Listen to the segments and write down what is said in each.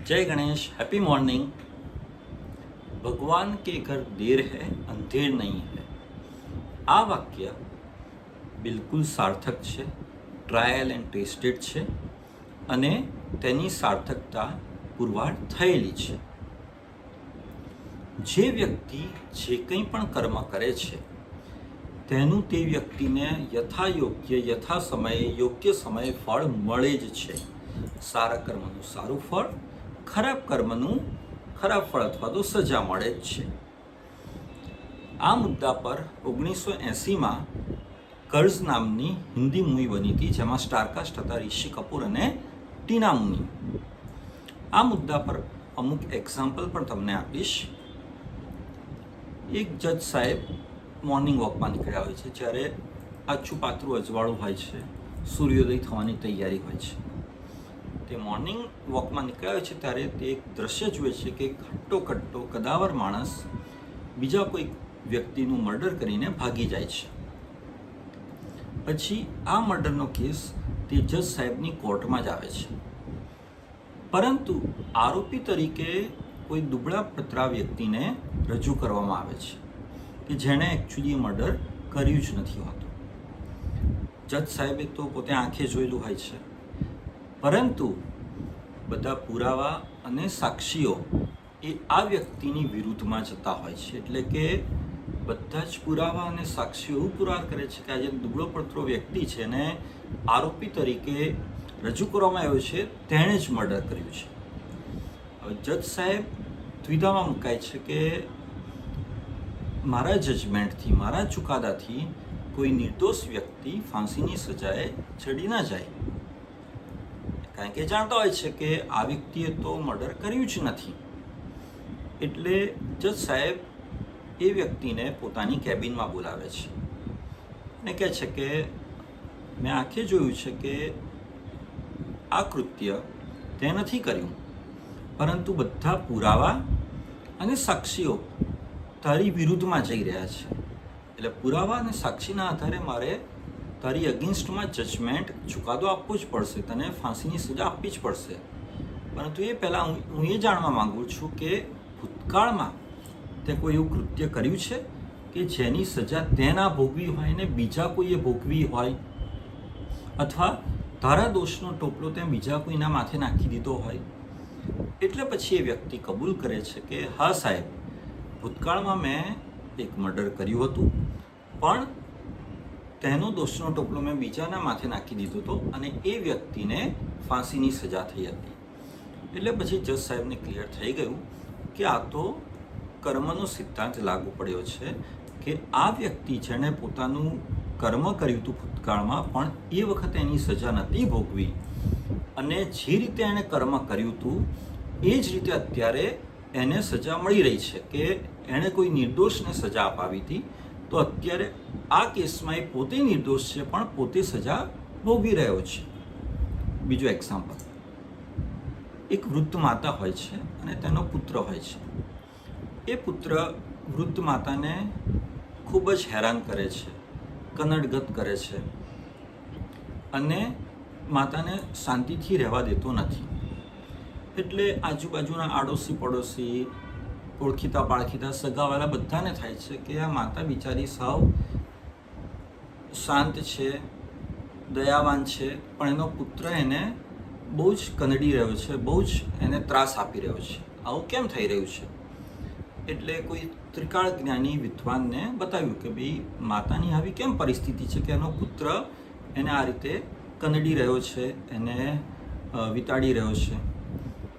जय Ganesh, happy morning. ભગવાન કે ઘર દેર હૈ અંધેર નહીં હૈ, આ વાક્ય બિલકુલ સાર્થક છે, ટ્રાયલ એન્ડ ટેસ્ટેડ છે અને તેની સાર્થકતા પુરવાર થયેલી છે. જે વ્યક્તિ જે કંઈ પણ કર્મ કરે છે તેનું તે વ્યક્તિને યથાયોગ્ય યથા સમયે યોગ્ય સમયે ફળ મળે જ છે. સારા કર્મનું સારું ફળ, ખરાબ કર્મનું ખરાબ ફળ અથવા તો સજા મળે જ છે. આ મુદ્દા પર 1980માં કર્ઝ નામની હિન્દી મૂવી બની હતી, જેમાં સ્ટારકાસ્ટ હતા ઋષિ કપૂર અને ટીના મુની. આ મુદ્દા પર અમુક એક્ઝામ્પલ પણ તમને આપીશ. એક જજ સાહેબ મોર્નિંગ વોકમાં નીકળ્યા હોય છે, જ્યારે આછું પાતળું અજવાળું હોય છે, સૂર્યોદય થવાની તૈયારી હોય છે. તે મોર્નિંગ વોકમાં નીકળ્યા હોય છે ત્યારે તે એક દ્રશ્ય જુએ છે કે ખટ્ટો કદાવર માણસ બીજા કોઈ વ્યક્તિનું મર્ડર કરીને ભાગી જાય છે. પછી આ મર્ડરનો કેસ તે જજ સાહેબની કોર્ટમાં જ આવે છે, પરંતુ આરોપી તરીકે કોઈ દુબળા પતરા વ્યક્તિને રજૂ કરવામાં આવે છે કે જેણે એકચ્યુઅલી મર્ડર કર્યું જ નથી હોતું. જજ સાહેબે તો પોતે આંખે જોયેલું હોય છે, પરંતુ બધા પુરાવા અને સાક્ષીઓ એ આ વ્યક્તિની વિરુદ્ધમાં જતા હોય છે. એટલે કે બધા જ પુરાવા અને સાક્ષીઓ એવું પુરવાર કરે છે કે આ જે દુબળો પતરો વ્યક્તિ છે એને આરોપી તરીકે રજૂ કરવામાં આવ્યો છે, તેણે જ મર્ડર કર્યું છે. હવે જજ સાહેબ દ્વિધામાં મુકાય છે કે મારા જજમેન્ટથી, મારા ચુકાદાથી કોઈ નિર્દોષ વ્યક્તિ ફાંસીની સજાએ ચડી ના જાય, કારણ કે જાણતા હોય છે કે આ વ્યક્તિએ તો મર્ડર કર્યું જ નથી. એટલે જજ સાહેબ એ વ્યક્તિને પોતાની કેબિનમાં બોલાવે છે અને કહે છે કે મેં આંખે જોયું છે કે આ કૃત્ય તે નથી કર્યું, પરંતુ બધા પુરાવા અને સાક્ષીઓ તારી વિરુદ્ધમાં જઈ રહ્યા છે. એટલે પુરાવા અને સાક્ષીના આધારે મારે તારી અગેન્સ્ટમાં જજમેન્ટ, ચુકાદો આપવો જ પડશે, તને ફાંસીની સજા આપવી જ પડશે. પરંતુ એ પહેલાં હું એ જાણવા માગું છું કે ભૂતકાળમાં તે કોઈ એવું કૃત્ય કર્યું છે કે જેની સજા તે ના ભોગવી હોય ને બીજા કોઈએ ભોગવી હોય, અથવા તારા દોષનો ટોપલો તે બીજા કોઈના માથે નાખી દીધો હોય. એટલે પછી એ વ્યક્તિ કબૂલ કરે છે કે હા સાહેબ, ભૂતકાળમાં મેં એક મર્ડર કર્યું હતું, પણ તેનો દોષનો ટોપલો મેં બીજાના માથે નાખી દીધો હતો અને એ વ્યક્તિને ફાંસીની સજા થઈ હતી. એટલે પછી જજ સાહેબને ક્લિયર થઈ ગયું કે આ તો કર્મનો સિદ્ધાંત લાગુ પડ્યો છે કે આ વ્યક્તિ જેણે પોતાનું કર્મ કર્યું હતું ભૂતકાળમાં, પણ એ વખતે એની સજા નથી ભોગવી, અને જે રીતે એણે કર્મ કર્યું હતું એ જ રીતે અત્યારે એને સજા મળી રહી છે કે એણે કોઈ નિર્દોષને સજા અપાવી હતી, તો અત્યારે આ કેસમાં એ પોતે નિર્દોષ છે પણ પોતે સજા ભોગવી રહ્યો છે. બીજું એક્ઝામ્પલ, એક વૃદ્ધ માતા હોય છે અને તેનો પુત્ર હોય છે. એ પુત્ર વૃદ્ધ માતાને ખૂબ જ હેરાન કરે છે, કનડગત કરે છે અને માતાને શાંતિથી રહેવા દેતો નથી. એટલે આજુબાજુના આડોશી પડોશી, ઓળખીતા પાળખીતા, સગાવાલા બધાને થાય છે કે આ માતા બિચારી સાવ શાંત છે, દયાવાન છે, પણ એનો પુત્ર એને બહુ જ કનડી રહ્યો છે, બહુ જ એને ત્રાસ આપી રહ્યો છે. આવું કેમ થઈ રહ્યું છે? એટલે કોઈ ત્રિકાળ જ્ઞાની વિદ્વાનને બતાવ્યું કે ભાઈ માતાની આવી કેમ પરિસ્થિતિ છે કે એનો પુત્ર એને આ રીતે કનડી રહ્યો છે, એને વિતાડી રહ્યો છે.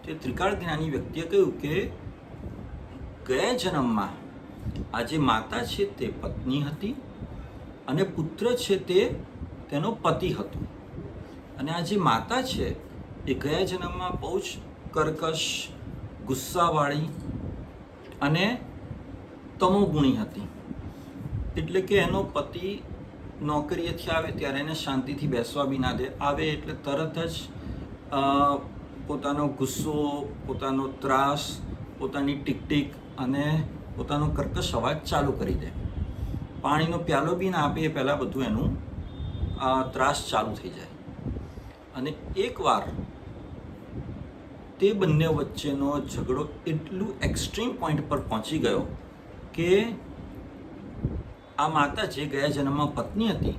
તે ત્રિકાળ જ્ઞાની વ્યક્તિએ કહ્યું કે ગયા જન્મમાં આ જે માતા છે તે પત્ની હતી અને પુત્ર છે તે તેનો પતિ હતો, અને આ જે માતા છે એ ગયા જન્મમાં બહુ જ કર્કશ, ગુસ્સાવાળી અને તમોગુણી હતી. એટલે કે એનો પતિ નોકરીએથી આવે ત્યારે એને શાંતિથી બેસવા બી ના દે, આવે એટલે તરત જ પોતાનો ગુસ્સો, પોતાનો ત્રાસ, પોતાની ટીક અને પોતાનો કર્કશ અવાજ ચાલુ કરી દે. પાણીનો પ્યાલો બી ના આપે એ પહેલાં બધું એનું ત્રાસ ચાલુ થઈ જાય. અને એકવાર તે બંને વચ્ચેનો ઝઘડો એટલું એક્સ્ટ્રીમ પોઈન્ટ પર પહોંચી ગયો કે આ માતા જે ગયા જન્મમાં પત્ની હતી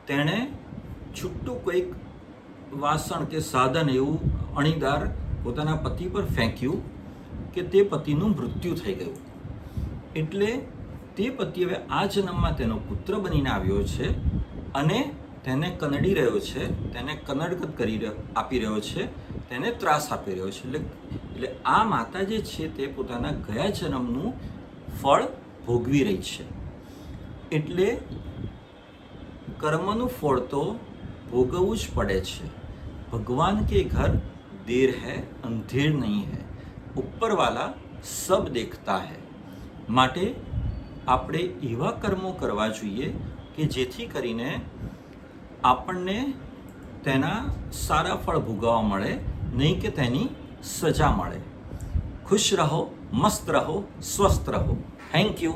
તેણે છૂટું કોઈક વાસણ કે સાધન એવું અણીદાર પોતાના પતિ પર ફેંક્યું કે તે પતિનું મૃત્યુ થઈ ગયું. એટલે તે પતિ હવે આ જન્મમાં તેનો પુત્ર બનીને આવ્યો છે અને તેને કનડી રહ્યો છે, તેને કનડગત આપી રહ્યો છે, તેને ત્રાસ આપી રહ્યો છે. એટલે આ માતા જે છે તે પોતાના ગયા જન્મનું ફળ ભોગવી રહી છે. એટલે કર્મનું ફળ તો ભોગવવું જ પડે છે. ભગવાન કે ઘર દેર હૈ અંધેર નહીં હૈ, ઉપર વાલા સબ દેખતા હૈ. માટે આપણે એવા કર્મો કરવા જોઈએ કે જેથી કરીને આપણને તેના સારા ફળ ભોગવવા મળે, નહીં કે તેની સજા મળે. ખુશ રહો, મસ્ત રહો, સ્વસ્થ રહો. Thank you.